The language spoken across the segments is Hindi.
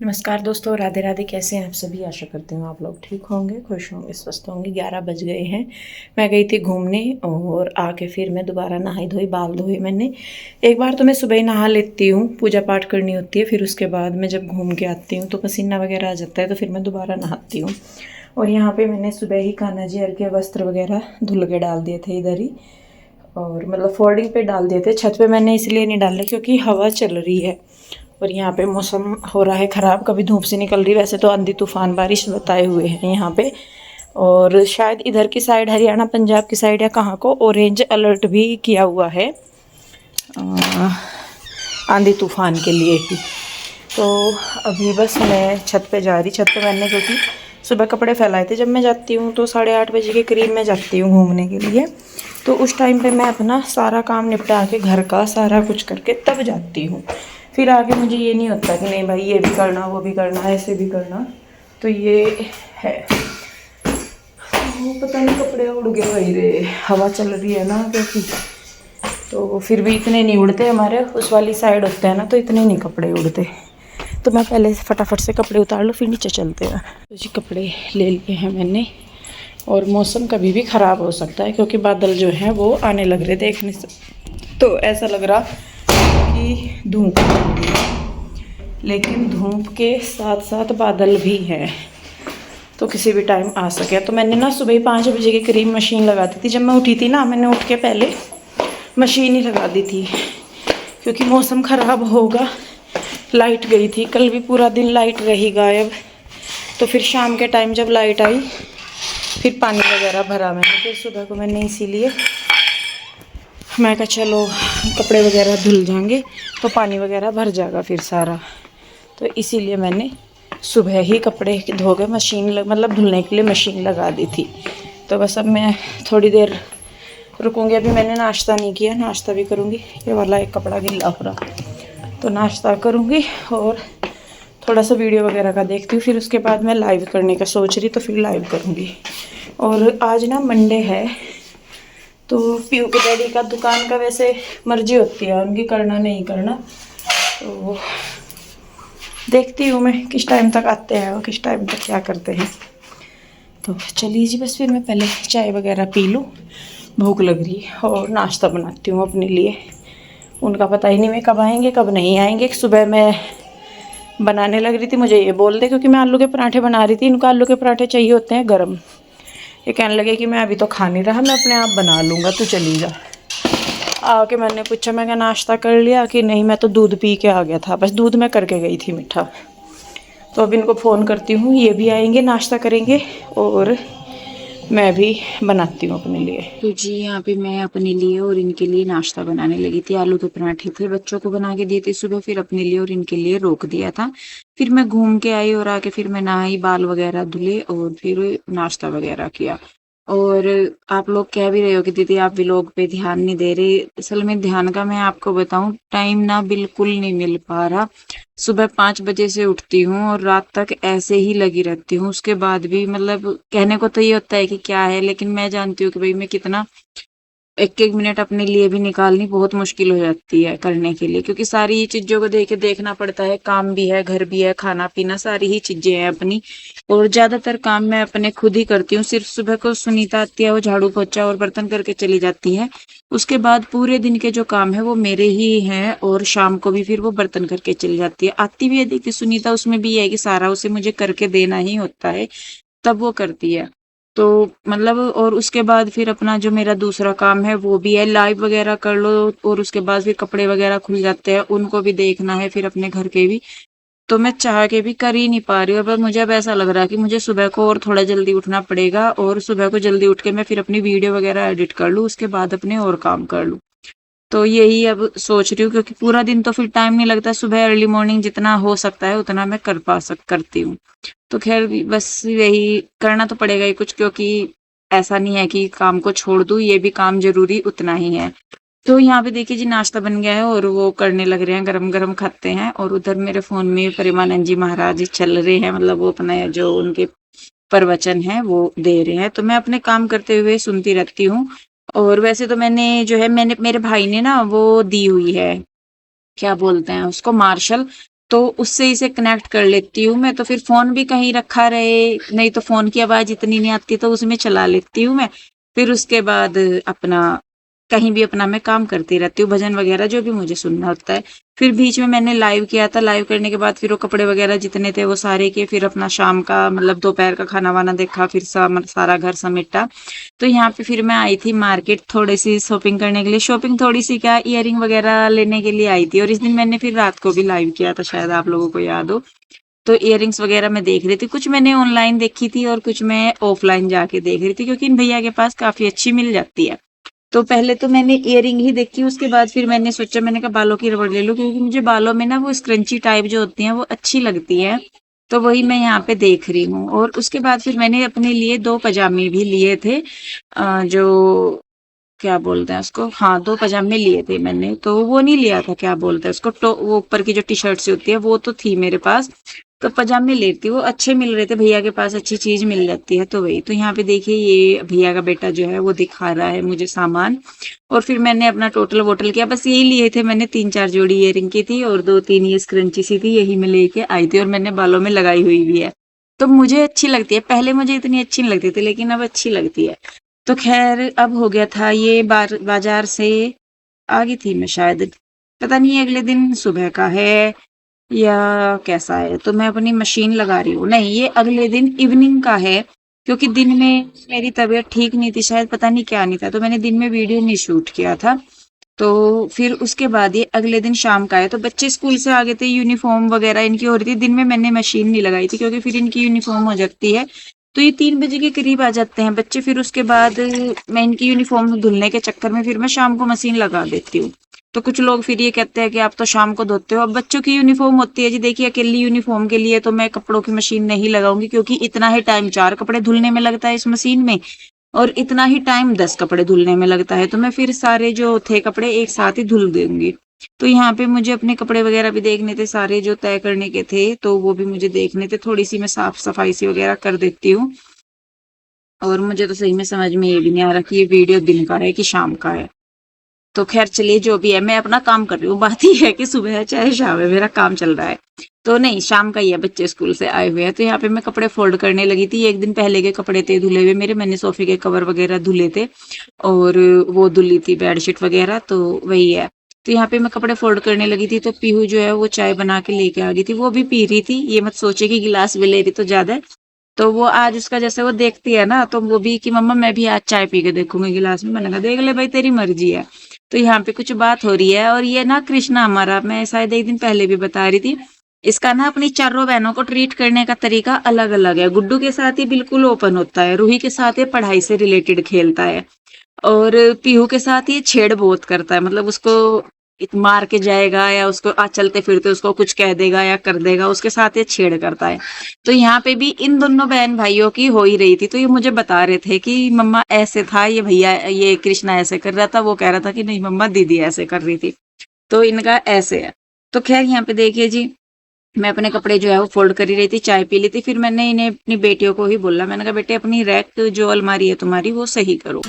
नमस्कार दोस्तों, राधे राधे। कैसे हैं आप सभी? आशा करती हूँ आप लोग ठीक होंगे, खुश होंगे, स्वस्थ होंगे। 11 बज गए हैं। मैं गई थी घूमने और आके फिर मैं दोबारा नहाई धोई, बाल धोए मैंने। एक बार तो मैं सुबह ही नहा लेती हूँ, पूजा पाठ करनी होती है, फिर उसके बाद मैं जब घूम के आती हूँ तो पसीना वगैरह आ जाता है, तो फिर मैं दोबारा नहाती हूँ। और यहाँ पर मैंने सुबह ही कान्हा जी के वस्त्र वगैरह धुल के डाल दिए थे इधर ही, और मतलब फोल्डिंग पे डाल दिए थे। छत पे मैंने इसलिए नहीं डाले क्योंकि हवा चल रही है और यहाँ पे मौसम हो रहा है ख़राब, कभी धूप से निकल रही। वैसे तो आंधी तूफान बारिश बताए हुए हैं यहाँ पे, और शायद इधर की साइड हरियाणा पंजाब की साइड या कहाँ को ऑरेंज अलर्ट भी किया हुआ है आंधी तूफान के लिए ही। तो अभी बस मैं छत पे जा रही। छत पे मैंने क्योंकि सुबह कपड़े फैलाए थे, जब मैं जाती हूँ तो 8:30 बजे के करीब मैं जाती हूँ घूमने के लिए, तो उस टाइम पे मैं अपना सारा काम निपटा के घर का सारा कुछ करके तब जाती हूँ। फिर आगे मुझे ये नहीं होता कि नहीं भाई ये भी करना, वो भी करना, ऐसे भी करना। तो ये है। तो पता नहीं कपड़े उड़ गए भाई रे, हवा चल रही है ना क्योंकि, तो फिर भी इतने नहीं उड़ते। हमारे उस वाली साइड होते हैं ना, तो इतने नहीं कपड़े उड़ते। तो मैं पहले फटाफट से कपड़े उतार लूँ, फिर नीचे चलते हैं। तो जी कपड़े ले लिए हैं मैंने, और मौसम कभी भी ख़राब हो सकता है क्योंकि बादल जो हैं वो आने लग रहे। देखने से तो ऐसा लग रहा कि धूप, लेकिन धूप के साथ साथ बादल भी हैं, तो किसी भी टाइम आ सके। तो मैंने ना सुबह 5 बजे के करीब मशीन लगा दी थी। जब मैं उठी थी ना, मैंने उठ के पहले मशीन ही लगा दी थी क्योंकि मौसम ख़राब होगा। लाइट गई थी, कल भी पूरा दिन लाइट रही गायब। तो फिर शाम के टाइम जब लाइट आई, फिर पानी वगैरह भरा मैंने, फिर सुबह को मैंने इसीलिए मैं कहा चलो कपड़े वगैरह धुल जाएंगे तो पानी वगैरह भर जाएगा फिर सारा। तो इसीलिए मैंने सुबह ही कपड़े धो के मशीन मतलब धुलने के लिए मशीन लगा दी थी। तो बस अब मैं थोड़ी देर रुकूंगी। अभी मैंने नाश्ता नहीं किया, नाश्ता भी करूँगी। ये वाला एक कपड़ा गिल्ला हो रहा, तो नाश्ता करूँगी और थोड़ा सा वीडियो वगैरह का देखती हूँ। फिर उसके बाद मैं लाइव करने का सोच रही, तो फिर लाइव करूँगी। और आज ना मंडे है, तो पीयू के डैडी का दुकान का वैसे मर्जी होती है उनकी, करना नहीं करना। तो देखती हूँ मैं किस टाइम तक आते हैं और किस टाइम तक क्या करते हैं। तो चलिए जी, बस फिर मैं पहले चाय वगैरह पी लूँ, भूख लग रही है, और नाश्ता बनाती हूँ अपने लिए। उनका पता ही नहीं मैं कब आएंगे कब नहीं आएंगे। सुबह मैं बनाने लग रही थी, मुझे ये बोल दे, क्योंकि मैं आलू के पराठे बना रही थी। इनको आलू के पराठे चाहिए होते हैं गरम। ये कहने लगे कि मैं अभी तो खा नहीं रहा, मैं अपने आप बना लूँगा, तू चली जा। आके मैंने पूछा, मैं क्या नाश्ता कर लिया कि नहीं? मैं तो दूध पी के आ गया था, बस दूध मैं करके गई थी मीठा। तो अब इनको फ़ोन करती हूँ, ये भी आएंगे, नाश्ता करेंगे, और मैं भी बनाती हूँ अपने लिए। तो जी यहाँ पे मैं अपने लिए और इनके लिए नाश्ता बनाने लगी थी। आलू के पराठे थे, बच्चों को बना के दिए थे सुबह, फिर अपने लिए और इनके लिए रोक दिया था। फिर मैं घूम के आई और आके फिर मैं नहाई, बाल वगैरह धुले और फिर नाश्ता वगैरह किया। और आप लोग कह भी रहे हो कि दीदी आप व्लॉग पे ध्यान नहीं दे रहे। असल में ध्यान का मैं आपको बताऊं, टाइम ना बिल्कुल नहीं मिल पा रहा। सुबह 5 बजे से उठती हूँ और रात तक ऐसे ही लगी रहती हूँ। उसके बाद भी मतलब कहने को तो ये होता है कि क्या है, लेकिन मैं जानती हूँ कि भाई मैं कितना एक एक मिनट अपने लिए भी निकालनी बहुत मुश्किल हो जाती है करने के लिए, क्योंकि सारी ही चीजों को देखना पड़ता है। काम भी है, घर भी है, खाना पीना, सारी ही चीजें हैं अपनी। और ज्यादातर काम मैं अपने खुद ही करती हूँ। सिर्फ सुबह को सुनीता आती है, वो झाड़ू पोछा और बर्तन करके चली जाती है। उसके बाद पूरे दिन के जो काम है वो मेरे ही हैं, और शाम को भी फिर वो बर्तन करके चली जाती है। आती भी है देखती सुनीता, उसमें भी है कि सारा उसे मुझे करके देना ही होता है, तब वो करती है। तो मतलब और उसके बाद फिर अपना जो मेरा दूसरा काम है वो भी है, लाइव वगैरह कर लो, और उसके बाद फिर कपड़े वगैरह खुल जाते हैं, उनको भी देखना है, फिर अपने घर के भी। तो मैं चाह के भी कर ही नहीं पा रही हूँ। पर मुझे अब ऐसा लग रहा है कि मुझे सुबह को और थोड़ा जल्दी उठना पड़ेगा, और सुबह को जल्दी उठ के मैं फिर अपनी वीडियो वगैरह एडिट कर लूँ, उसके बाद अपने और काम कर लूँ। तो यही अब सोच रही हूँ, क्योंकि पूरा दिन तो फिर टाइम नहीं लगता। सुबह अर्ली मॉर्निंग जितना हो सकता है उतना मैं करती हूँ। तो खैर बस यही करना तो पड़ेगा ही कुछ, क्योंकि ऐसा नहीं है कि काम को छोड़ दूँ, ये भी काम जरूरी उतना ही है। तो यहाँ पे देखिए जी नाश्ता बन गया है और वो करने लग रहे हैं, गरम गरम खाते हैं। और उधर मेरे फोन में प्रेमानंद जी महाराज जी चल रहे हैं, मतलब वो अपना जो उनके प्रवचन है वो दे रहे हैं। तो मैं अपने काम करते हुए सुनती रहती हूँ। और वैसे तो मैंने जो है, मैंने मेरे भाई ने ना वो दी हुई है, क्या बोलते हैं उसको, मार्शल। तो उससे इसे कनेक्ट कर लेती हूँ मैं। तो फिर फ़ोन भी कहीं रखा रहे, नहीं तो फ़ोन की आवाज़ इतनी नहीं आती तो उसमें चला लेती हूँ मैं। फिर उसके बाद अपना कहीं भी अपना मैं काम करती रहती हूँ, भजन वगैरह जो भी मुझे सुनना होता है। फिर बीच में मैंने लाइव किया था, लाइव करने के बाद फिर वो कपड़े वगैरह जितने थे वो सारे किए, फिर अपना शाम का मतलब दोपहर का खाना वाना देखा, फिर सारा घर समेटा। तो यहाँ पे फिर मैं आई थी मार्केट थोड़ी सी शॉपिंग करने के लिए। शॉपिंग थोड़ी सी क्या, इयरिंग वगैरह लेने के लिए आई थी। और इस दिन मैंने फिर रात को भी लाइव किया था, शायद आप लोगों को याद हो। तो इयरिंग्स वगैरह मैं देख रही थी, कुछ मैंने ऑनलाइन देखी थी और कुछ मैं ऑफलाइन जाके देख रही थी, क्योंकि इन भैया के पास काफी अच्छी मिल जाती है। तो पहले तो मैंने इयरिंग ही देखी, उसके बाद फिर मैंने सोचा, मैंने कहा बालों की रबड़ ले लूं, क्योंकि मुझे बालों में ना वो स्क्रंची टाइप जो होती हैं वो अच्छी लगती है। तो वही मैं यहाँ पे देख रही हूँ। और उसके बाद फिर मैंने अपने लिए 2 पजामे भी लिए थे, जो क्या बोलते हैं उसको, हाँ 2 पजामे लिए थे मैंने। तो वो नहीं लिया था, क्या बोलते हैं उसको, वो ऊपर की जो टी शर्ट सी होती है वो तो थी मेरे पास। तो पजामे लेती, वो अच्छे मिल रहे थे, भैया के पास अच्छी चीज मिल जाती है। तो वही, तो यहाँ पे देखिए ये भैया का बेटा जो है वो दिखा रहा है मुझे सामान। और फिर मैंने अपना टोटल वोटल किया, बस यही लिए थे मैंने, 3-4 जोड़ी इयरिंग की थी और 2-3 ये स्क्रंची सी थी, यही मैं लेके आई थी और मैंने बालों में लगाई हुई भी है। तो मुझे अच्छी लगती है, पहले मुझे इतनी अच्छी नहीं लगती थी लेकिन अब अच्छी लगती है। तो खैर अब हो गया था ये, बाजार से आ गई थी मैं शायद, पता नहीं अगले दिन सुबह का है या कैसा है। तो मैं अपनी मशीन लगा रही हूँ, नहीं ये अगले दिन इवनिंग का है, क्योंकि दिन में मेरी तबीयत ठीक नहीं थी शायद, पता नहीं क्या नहीं था, तो मैंने दिन में वीडियो नहीं शूट किया था। तो फिर उसके बाद ये अगले दिन शाम का है। तो बच्चे स्कूल से आ गए थे, यूनिफॉर्म वगैरह इनकी हो रही थी। दिन में मैंने मशीन नहीं लगाई थी क्योंकि फिर इनकी यूनिफॉर्म हो जाती है। तो ये 3 बजे के करीब आ जाते हैं बच्चे। फिर उसके बाद मैं इनकी यूनिफॉर्म धुलने के चक्कर में फिर मैं शाम को मशीन लगा देती हूँ। तो कुछ लोग फिर ये कहते हैं कि आप तो शाम को धोते हो। अब बच्चों की यूनिफॉर्म होती है जी, देखिए अकेली यूनिफॉर्म के लिए तो मैं कपड़ों की मशीन नहीं लगाऊंगी, क्योंकि इतना ही टाइम 4 कपड़े धुलने में लगता है इस मशीन में, और इतना ही टाइम 10 कपड़े धुलने में लगता है। तो मैं फिर सारे जो थे कपड़े एक साथ ही धुल दूंगी। तो यहाँ पे मुझे अपने कपड़े वगैरह भी देखने थे, सारे जो तय करने के थे तो वो भी मुझे देखने थे। थोड़ी सी मैं साफ सफाई सी वगैरह कर देती हूँ। और मुझे तो सही में समझ में ये भी नहीं आ रहा कि ये वीडियो दिन का है कि शाम का है। तो खैर चलिए जो भी है, मैं अपना काम कर रही हूँ। बात ही है कि सुबह है चाहे शाम है, मेरा काम चल रहा है। तो नहीं, शाम का ही है, बच्चे स्कूल से आए हुए हैं। तो यहाँ पे मैं कपड़े फोल्ड करने लगी थी। एक दिन पहले के कपड़े थे धुले हुए मेरे, मैंने सोफे के कवर वगैरह धुले थे और वो धुली थी बेडशीट वगैरह, तो वही है। तो यहाँ पे मैं कपड़े फोल्ड करने लगी थी, तो पीहू जो है वो चाय बना के लेके आ गई थी, वो भी पी रही थी। ये मत सोचे कि गिलास भी ले रही तो ज्यादा है। तो वो आज उसका जैसे वो देखती है ना, तो वो भी कि मम्मा मैं भी आज चाय पी के देखूंगी गिलास में। मैंने कहा देख ले भाई, तेरी मर्जी है। तो यहाँ पे कुछ बात हो रही है। और ये ना कृष्णा हमारा, मैं शायद एक दिन पहले भी बता रही थी, इसका ना अपनी चारों बहनों को ट्रीट करने का तरीका अलग अलग है। गुड्डू के साथ ही बिल्कुल ओपन होता है, रूही के साथ ये पढ़ाई से रिलेटेड खेलता है, और पीहू के साथ ये छेड़ बहुत करता है। मतलब उसको मार के जाएगा या उसको चलते फिरते उसको कुछ कह देगा या कर देगा, उसके साथ ये छेड़ करता है। तो यहाँ पे भी इन दोनों बहन भाइयों की हो ही रही थी। तो ये मुझे बता रहे थे कि मम्मा ऐसे था, ये भैया ये कृष्णा ऐसे कर रहा था, वो कह रहा था कि नहीं मम्मा दीदी ऐसे कर रही थी। तो इनका ऐसे है। तो खैर यहाँ पे देखिए जी, मैं अपने कपड़े जो है वो फोल्ड कर ही रही थी, चाय पी ली थी। फिर मैंने इन्हें अपनी बेटियों को ही बोला, मैंने कहा बेटे अपनी रैक जो अलमारी है तुम्हारी वो सही करो।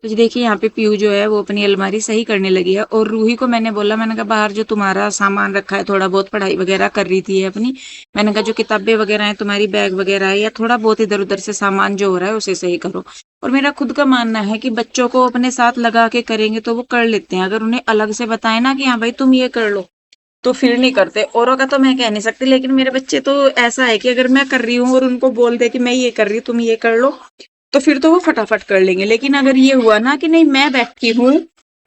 तो जी देखिए यहाँ पे पीयू जो है वो अपनी अलमारी सही करने लगी है। और रूही को मैंने बोला, मैंने कहा बाहर जो तुम्हारा सामान रखा है, थोड़ा बहुत पढ़ाई वगैरह कर रही थी अपनी, मैंने कहा जो किताबें वगैरह हैं तुम्हारी, बैग वगैरह है, या थोड़ा बहुत इधर उधर से सामान जो हो रहा है उसे सही करो। और मेरा खुद का मानना है कि बच्चों को अपने साथ लगा के करेंगे तो वो कर लेते हैं। अगर उन्हें अलग से बताए ना कि हाँ भाई तुम ये कर लो, तो फिर नहीं करते। औरों का तो मैं कह नहीं सकती, लेकिन मेरे बच्चे तो ऐसा है कि अगर मैं कर रही हूँ और उनको बोल दे कि मैं ये कर रही हूँ तुम ये कर लो, तो फिर तो वो फटाफट कर लेंगे। लेकिन अगर ये हुआ ना कि नहीं मैं बैठी हूँ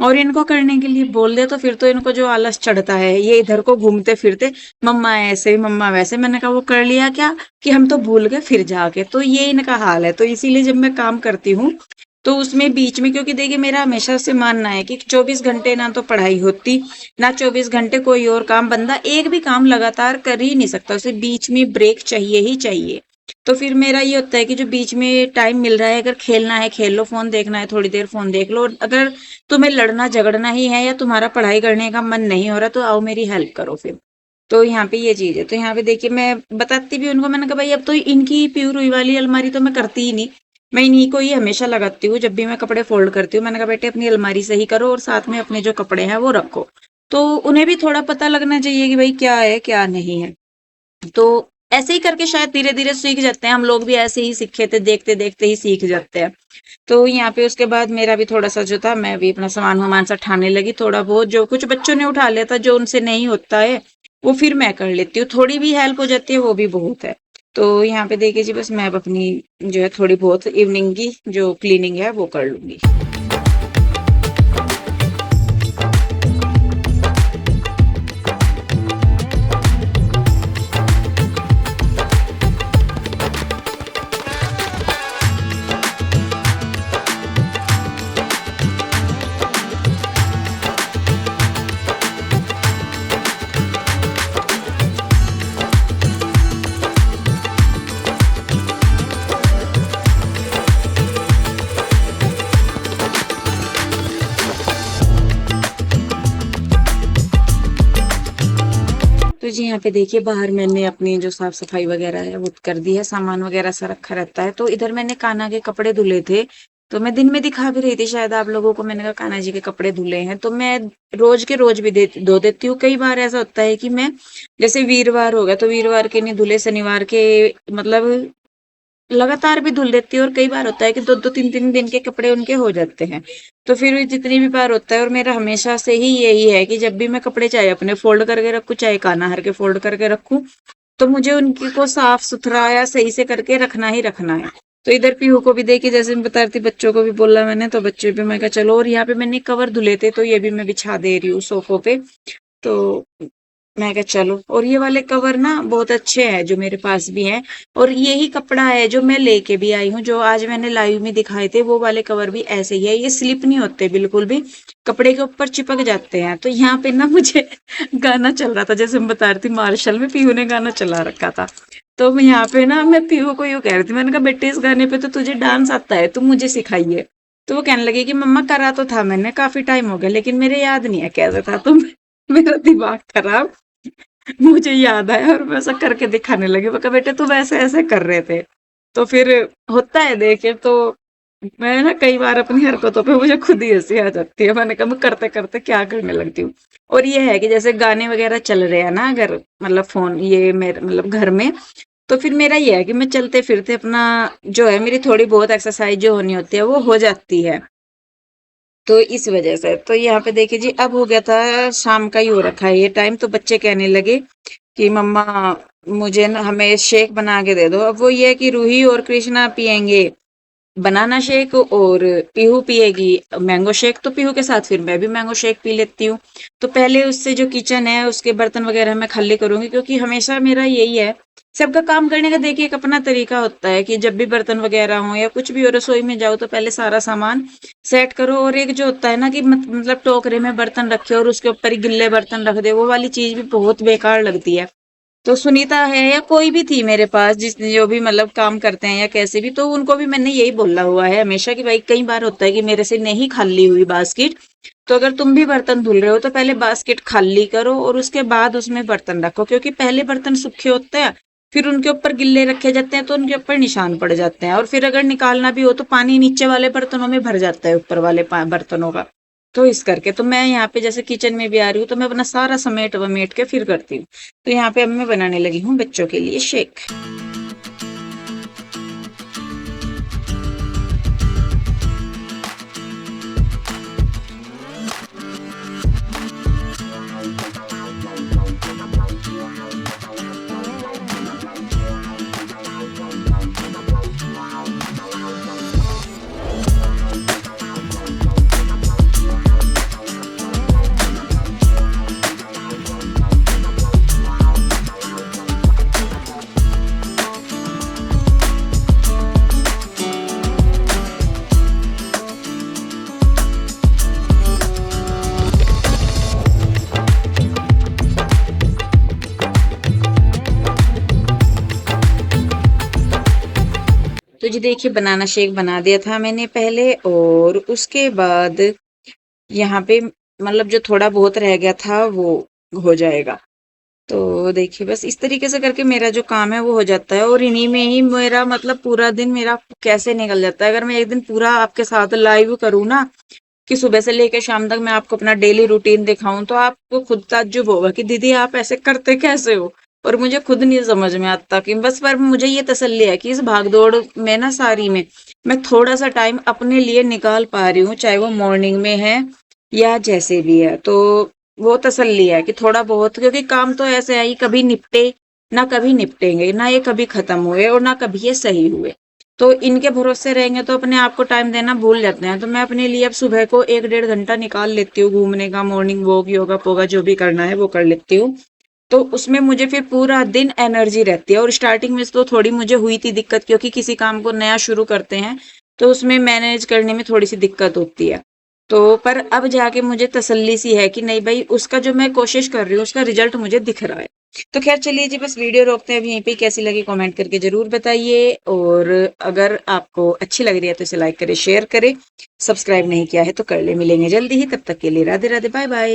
और इनको करने के लिए बोल दे तो फिर तो इनको जो आलस चढ़ता है, ये इधर को घूमते फिरते, मम्मा ऐसे मम्मा वैसे। मैंने कहा वो कर लिया क्या कि हम तो भूल गए फिर जाके, तो ये इनका हाल है। तो इसीलिए जब मैं काम करती हूँ तो उसमें बीच में, क्योंकि देखिए मेरा हमेशा से मानना है कि 24 घंटे ना तो पढ़ाई होती, ना 24 घंटे कोई और काम, बंदा एक भी काम लगातार कर ही नहीं सकता, उसे बीच में ब्रेक चाहिए ही चाहिए। तो फिर मेरा ये होता है कि जो बीच में टाइम मिल रहा है, अगर खेलना है खेल लो, फोन देखना है थोड़ी देर फोन देख लो, और अगर तुम्हें लड़ना झगड़ना ही है या तुम्हारा पढ़ाई करने का मन नहीं हो रहा तो आओ मेरी हेल्प करो फिर। तो यहाँ पे ये चीज है। तो यहाँ पे देखिए मैं बताती भी उनको, मैंने कहा भाई अब तो इनकी प्योर हुई वाली अलमारी तो मैं करती ही नहीं, मैं इन्हीं को ही हमेशा लगाती हूँ जब भी मैं कपड़े फोल्ड करती हूँ। मैंने कहा बेटे अपनी अलमारी सही करो और साथ में अपने जो कपड़े हैं वो रखो, तो उन्हें भी थोड़ा पता लगना चाहिए कि भाई क्या है क्या नहीं है। तो ऐसे ही करके शायद धीरे धीरे सीख जाते हैं, हम लोग भी ऐसे ही सीखे थे, देखते देखते ही सीख जाते हैं। तो यहाँ पे उसके बाद मेरा भी थोड़ा सा जो था, मैं भी अपना सामान वामान सा उठाने लगी, थोड़ा बहुत जो कुछ बच्चों ने उठा लिया था, जो उनसे नहीं होता है वो फिर मैं कर लेती हूँ, थोड़ी भी हेल्प हो जाती है वो भी बहुत है। तो यहाँ पे देखिए जी बस मैं अब अपनी जो है थोड़ी बहुत इवनिंग की जो क्लीनिंग है वो कर लूंगी। तो जी यहाँ पे देखिए बाहर मैंने अपनी जो साफ सफाई वगैरह है वो कर दी है, सामान वगैरह सा रखा रहता है। तो इधर मैंने कान्हा के कपड़े धुले थे, तो मैं दिन में दिखा भी रही थी शायद आप लोगों को, मैंने कहा कान्हा जी के कपड़े धुले हैं तो मैं रोज के रोज भी धो देती हूँ। कई बार ऐसा होता है कि मैं जैसे वीरवार हो गया तो वीरवार के नहीं धुले, शनिवार के मतलब लगातार भी धुल देती है, और कई बार होता है कि दो दो तीन तीन दिन के कपड़े उनके हो जाते हैं। तो फिर जितनी भी बार होता है, और मेरा हमेशा से ही यही है कि जब भी मैं कपड़े चाहे अपने फोल्ड करके रखूं चाहे कान्हा हर के फोल्ड करके रखूं, तो मुझे उनकी को साफ सुथरा या सही से करके रखना ही रखना है। तो इधर पीहू को भी देखी, जैसे मैं बता रही थी बच्चों को भी बोला मैंने, तो बच्चे भी मैं कहा चलो, और यहाँ पे मैंने कवर धुले थे तो ये भी मैं बिछा दे रही हूँ सोफों पे। तो मैं कहा चलो, और ये वाले कवर ना बहुत अच्छे हैं जो मेरे पास भी हैं, और यही कपड़ा है जो मैं लेके भी आई हूँ, जो आज मैंने लाइव में दिखाए थे वो वाले कवर भी ऐसे ही है, ये स्लिप नहीं होते बिल्कुल भी, कपड़े के ऊपर चिपक जाते हैं। तो यहाँ पे ना मुझे गाना चल रहा था, जैसे मैं बता रही थी मार्शल में पीहू ने गाना चला रखा था, तो मैं यहाँ पे ना मैं पीहू को यूँ कह रही थी, मैंने कहा बेटे इस गाने पे तो तुझे डांस आता है, तुम मुझे सिखाइए। तो वो कहने लगी कि मम्मा करा तो था मैंने काफी टाइम हो गया लेकिन मेरे याद नहीं है कैसे था, तो मेरा दिमाग खराब, मुझे याद आया और मैं ऐसा करके दिखाने लगी, मैं कहा बेटे तुम ऐसे ऐसे कर रहे थे। तो फिर होता है देखिए, तो मैं ना कई बार अपनी हरकतों पे मुझे खुद ही हंसी आ जाती है, मैंने कहा मैं करते करते क्या करने लगती हूँ। और ये है कि जैसे गाने वगैरह चल रहे हैं ना, अगर मतलब फोन ये मेरे मतलब घर में, तो फिर मेरा ये है कि मैं चलते फिरते अपना जो है मेरी थोड़ी बहुत एक्सरसाइज जो होनी होती है वो हो जाती है। तो इस वजह से तो यहाँ पे देखिए जी अब हो गया था शाम का ही हो रखा है ये टाइम, तो बच्चे कहने लगे कि मम्मा मुझे ना हमें शेक बना के दे दो। अब वो ये है कि रूही और कृष्णा पियेंगे बनाना शेक और पीहू पिएगी मैंगो शेक, तो पीहू के साथ फिर मैं भी मैंगो शेक पी लेती हूँ। तो पहले उससे जो किचन है उसके बर्तन वगैरह मैं खाली करूंगी, क्योंकि हमेशा मेरा यही है, सबका काम करने का देखिए एक अपना तरीका होता है कि जब भी बर्तन वगैरह हो या कुछ भी हो रसोई में जाओ तो पहले सारा सामान सेट करो, और एक जो होता है ना कि मतलब टोकरे में बर्तन रखे और उसके ऊपर ही गिल्ले बर्तन रख दे, वो वाली चीज भी बहुत बेकार लगती है। तो सुनीता है या कोई भी थी मेरे पास जिसने जो भी मतलब काम करते हैं या कैसे भी, तो उनको भी मैंने यही बोला हुआ है हमेशा कि भाई कई बार होता है कि मेरे से नहीं खाली हुई बास्केट, तो अगर तुम भी बर्तन धुल रहे हो तो पहले बास्केट खाली करो और उसके बाद उसमें बर्तन रखो, क्योंकि पहले बर्तन सूखे होते हैं फिर उनके ऊपर गिल्ले रखे जाते हैं तो उनके ऊपर निशान पड़ जाते हैं, और फिर अगर निकालना भी हो तो पानी नीचे वाले बर्तनों में भर जाता है ऊपर वाले बर्तनों का। तो इस करके तो मैं यहाँ पे जैसे किचन में भी आ रही हूँ तो मैं अपना सारा समेट वमेट के फिर करती हूँ। तो यहाँ पे अब मैं बनाने लगी हूँ बच्चों के लिए शेक। तो जी देखिए बनाना शेक बना दिया था मैंने पहले, और उसके बाद यहाँ पे मतलब जो थोड़ा बहुत रह गया था वो हो जाएगा। तो देखिए बस इस तरीके से करके मेरा जो काम है वो हो जाता है, और इन्हीं में ही मेरा मतलब पूरा दिन मेरा कैसे निकल जाता है। अगर मैं एक दिन पूरा आपके साथ लाइव करूँ ना, कि सुबह से लेकर शाम तक मैं आपको अपना डेली रूटीन दिखाऊं, तो आपको खुद ताज्जुब होगा कि दीदी आप ऐसे करते कैसे हो। और मुझे खुद नहीं समझ में आता कि बस, पर मुझे ये तसल्ली है कि इस भागदौड़ में ना सारी में मैं थोड़ा सा टाइम अपने लिए निकाल पा रही हूँ, चाहे वो मॉर्निंग में है या जैसे भी है। तो वो तसल्ली है कि थोड़ा बहुत, क्योंकि काम तो ऐसे है ही, कभी निपटे ना कभी निपटेंगे, ना ये कभी खत्म हुए और ना कभी ये सही हुए। तो इनके भरोसे रहेंगे तो अपने आप को टाइम देना भूल जाते हैं। तो मैं अपने लिए अब सुबह को 1 डेढ़ घंटा निकाल लेती हूँ घूमने का, मॉर्निंग वॉक, योगा पोगा जो भी करना है वो कर लेती हूँ। तो उसमें मुझे फिर पूरा दिन एनर्जी रहती है। और स्टार्टिंग में तो थोड़ी मुझे हुई थी दिक्कत, क्योंकि किसी काम को नया शुरू करते हैं तो उसमें मैनेज करने में थोड़ी सी दिक्कत होती है। तो पर अब जाके मुझे तसल्ली सी है कि नहीं भाई, उसका जो मैं कोशिश कर रही हूँ उसका रिजल्ट मुझे दिख रहा है। तो खैर चलिए जी, बस वीडियो रोकते हैं अब यहीं पे। कैसी लगी कमेंट करके जरूर बताइए, और अगर आपको अच्छी लग रही है तो इसे लाइक करें, शेयर करें, सब्सक्राइब नहीं किया है तो कर ले। मिलेंगे जल्दी ही, तब तक के लिए राधे राधे, बाय बाय।